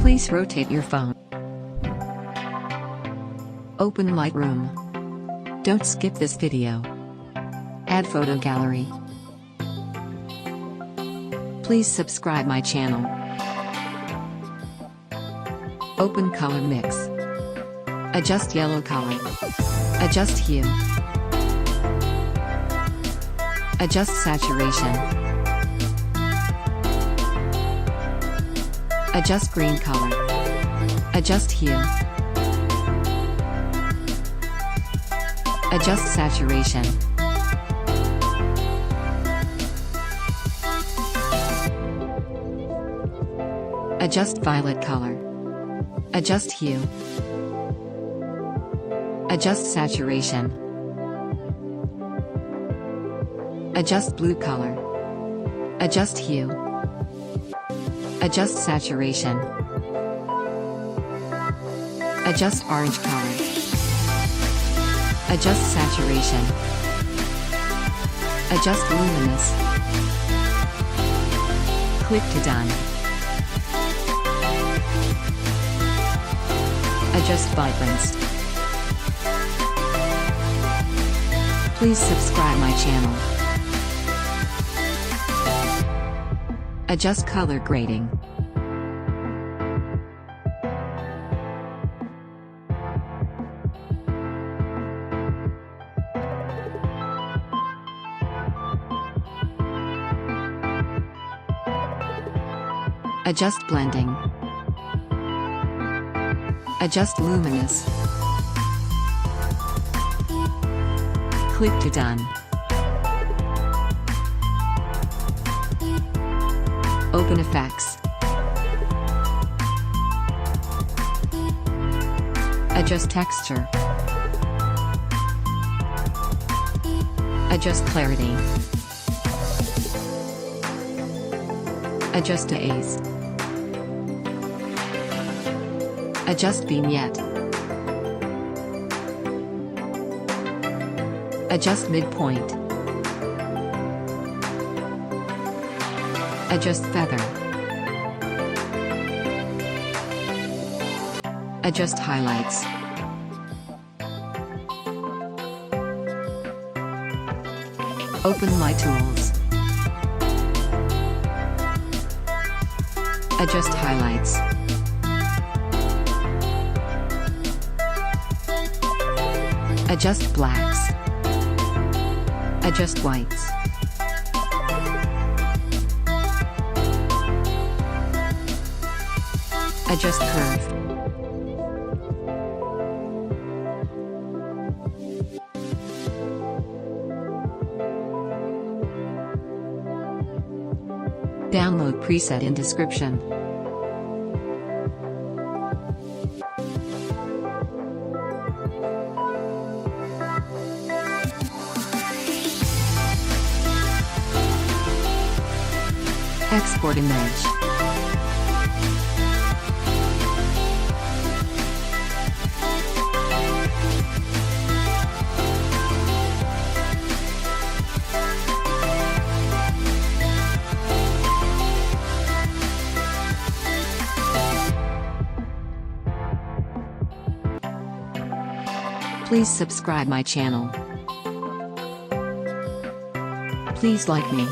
Please rotate your phone. Open Lightroom. Don't skip this video. Add photo gallery. Please subscribe my channel. Open color mix. Adjust yellow color. Adjust hue. Adjust saturation. Adjust green color. Adjust hue. Adjust saturation. Adjust violet color. Adjust hue. Adjust saturation. Adjust blue color. Adjust hue. Adjust saturation. Adjust orange color. Adjust saturation. Adjust luminous. Click to done. Adjust vibrance. Please subscribe my channel. Adjust color grading. Adjust blending. Adjust luminous. Click to done. Open effects. Adjust texture. Adjust clarity. Adjust haze. Adjust vignette. Adjust midpoint. Adjust feather. Adjust highlights. Open My Tools. Adjust highlights. Adjust blacks. Adjust whites. Adjust curve. Download preset in description. Export image. Please subscribe my channel. Please like me.